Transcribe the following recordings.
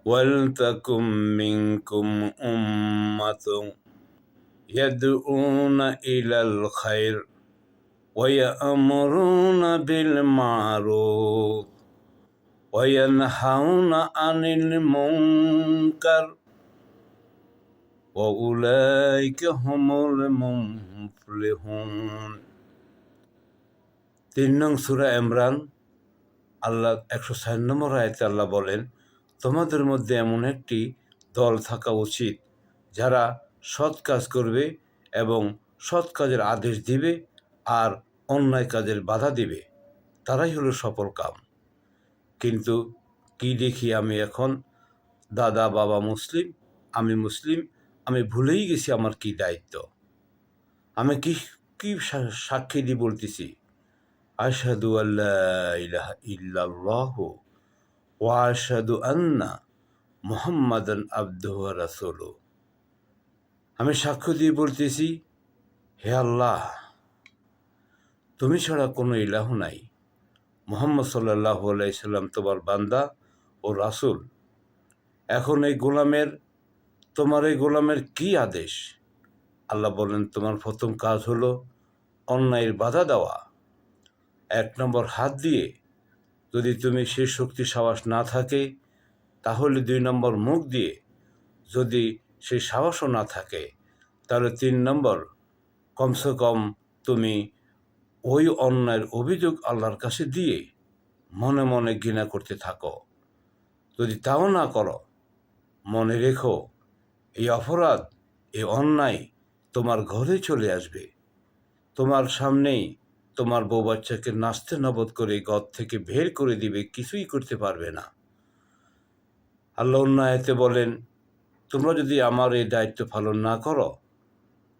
ওয়ালতাকুম মিনকুম উম্মাতুন ইয়াদউনা ইলাল খায়র ওয়া ইয়া'মুরুনা বিল মা'রুফ ওয়া ইয়ানহাউনা আনিল মুনকার ওয়া উলাইকা হুমুল মুফলিহুন। ৩ নং সূরা ইমরান আল্লাহ ১০৬ নম্বর আয়াতে আল্লাহ বলেন, তোমাদের মধ্যে এমন একটি দল থাকা উচিত যারা সৎ কাজ করবে এবং সৎ কাজের আদেশ দিবে আর অন্যায় কাজের বাধা দিবে, তারাই হলো সফল কাম। কিন্তু কি দেখি আমি এখন, দাদা বাবা মুসলিম, আমি মুসলিম, আমি ভুলেই গেছি আমার কি দায়িত্ব। আমি কি কি সাক্ষী দিয়ে বলতেছি, আশহাদু আল্লা ইলাহা ইল্লাল্লাহু ওয়া আশহাদু আন্না মুহাম্মাদান আবদুহু ওয়া রাসূলুহু। আমি সাক্ষ্য দিয়ে বলতেছি, হে আল্লাহ, তুমি ছাড়া কোনো ইলাহ নাই, মুহাম্মদ সাল্লাল্লাহু আলাইহি সাল্লাম তোমার বান্দা ও রাসূল। এখন তোমার এই গোলামের কি আদেশ? আল্লাহ বলেন, তোমার প্রথম কাজ হলো অন্যায়ের বাধা দেওয়া। ১ নম্বর হাত দিয়ে যদি তুমি সে শক্তি সাহস না থাকে, তাহলে ২ নম্বর মুখ দিয়ে যদি সেই সাহসও না থাকে, তাহলে ৩ নম্বর কমসে কম তুমি ওই অন্যায়ের অভিযোগ আল্লাহর কাছে দিয়ে মনে মনে ঘৃণা করতে থাকো। যদি তাও না করো, মনে রেখো এই অপরাধ, এই অন্যায় তোমার ঘরে চলে আসবে। তোমার সামনেই তোমার বউ বাচ্চাকে নাস্তে নবদ করে ঘর থেকে বের করে দিবে, কিছুই করতে পারবে না। আল্লাহ অন্য আয়াতে বলেন, তোমরা যদি আমার এই দায়িত্ব পালন না করো,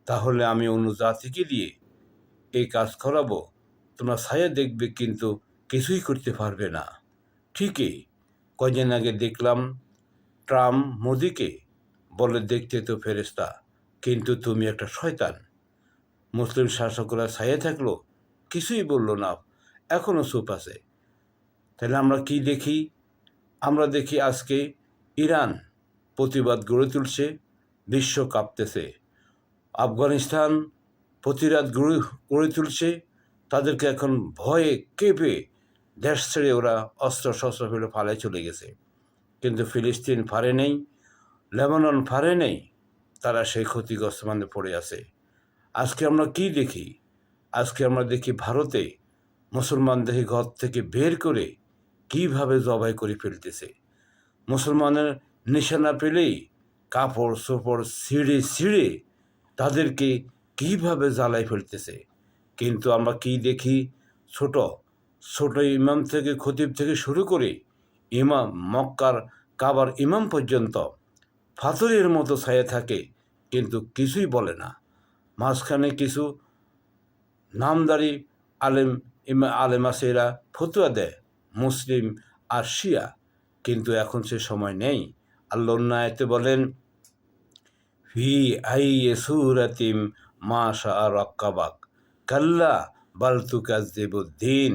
তাহলে আমি অন্য জাতিকে দিয়ে এই কাজ করাবো, তোমরা ছায়া দেখবে কিন্তু কিছুই করতে পারবে না। ঠিকই কয়দিন আগে দেখলাম ট্রাম্প মোদিকে বলে, দেখতে তো ফেরেশতা, কিন্তু তুমি একটা শয়তান। মুসলিম শাসকরা ছায়া থাকলো, কিছুই বলল না, এখনও চুপ আছে। তাহলে আমরা কি দেখি? আমরা দেখি আজকে ইরান প্রতিবাদ গড়ে তুলছে, বিশ্ব কাঁপতেছে। আফগানিস্তান প্রতিবাদ গড়ে তুলছে, তাদেরকে এখন ভয়ে কেঁপে দেশ ছেড়ে ওরা অস্ত্র শস্ত্র ফেলে ফালায় চলে গেছে। কিন্তু ফিলিস্তিন পারে নেই, লেবানন পারে নেই, তারা সেই ক্ষতিগ্রস্ত মানে পড়ে আছে। আজকে আমরা কি দেখি? আজকে আমরা দেখি ভারতে মুসলমানদের ঘর থেকে বের করে কিভাবে জবাই করে ফেলতেছে। মুসলমানের নিশানা পেলেই কাপড় চোপড় ছিঁড়ে তাদেরকে কিভাবে জ্বালাই ফেলতেছে। কিন্তু আমরা কি দেখি? ছোট ছোট ইমাম থেকে, খতিব থেকে শুরু করে ইমাম, মক্কার কাবার ইমাম পর্যন্ত ফাতরের মতো ছায়া থাকে, কিন্তু কিছুই বলে না। মাঝখানে কিছু নামদারি আলেমাসেরা ফতুয়া দেয়, মুসলিম আর শিয়া, কিন্তু এখন সে সময় নেই। আল্লাহ আয়াতে বলেন, ফি আই সুরাতিম মা শাআ রাক্কাবাক কাল্লা বাল তুকাজ্জিবুদ্দিন।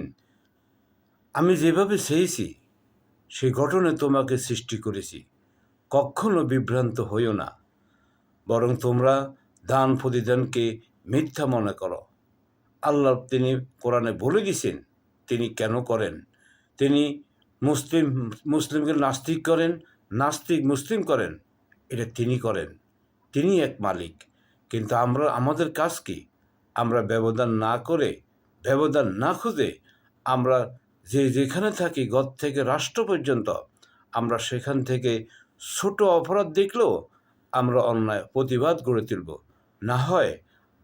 আমি যেভাবে চেয়েছি সেই গঠনে তোমাকে সৃষ্টি করেছি, কখনো বিভ্রান্ত হইও না, বরং তোমরা দান প্রতিদানকে মিথ্যা মনে করো। আল্লাহ তিনি কোরআনে বলে দিয়েছেন তিনি কেন করেন। তিনি মুসলিমকে নাস্তিক করেন, নাস্তিক মুসলিম করেন, এটা তিনি করেন, তিনি এক মালিক। কিন্তু আমাদের কাজ কি? আমরা ব্যবধান না করে, ব্যবধান না খুঁজে, আমরা যেখানে থাকি, ঘর থেকে রাষ্ট্র পর্যন্ত, আমরা সেখান থেকে ছোট অপরাধ দেখলেও আমরা অন্যায় প্রতিবাদ গড়ে তুলব। না হয়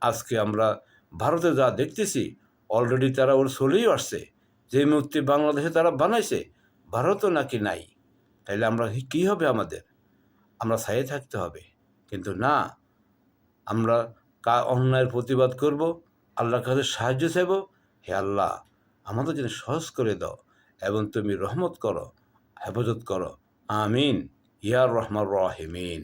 আজকে আমরা ভারতে যা দেখতেছি, অলরেডি তারা ওর চলেই আসছে। যে মূর্তি বাংলাদেশে তারা বানাইছে, ভারতও নাকি নাই। তাইলে আমরা কী হবে? আমরা ছায়ে থাকতে হবে। কিন্তু না, আমরা অন্যায়ের প্রতিবাদ করব, আল্লাহর কাছে সাহায্য চাইব, হে আল্লাহ আমাদের যেন সহজ করে দাও এবং তুমি রহমত করো, হেফাজত করো। আমিন ইয়া রহমান রাহিমিন।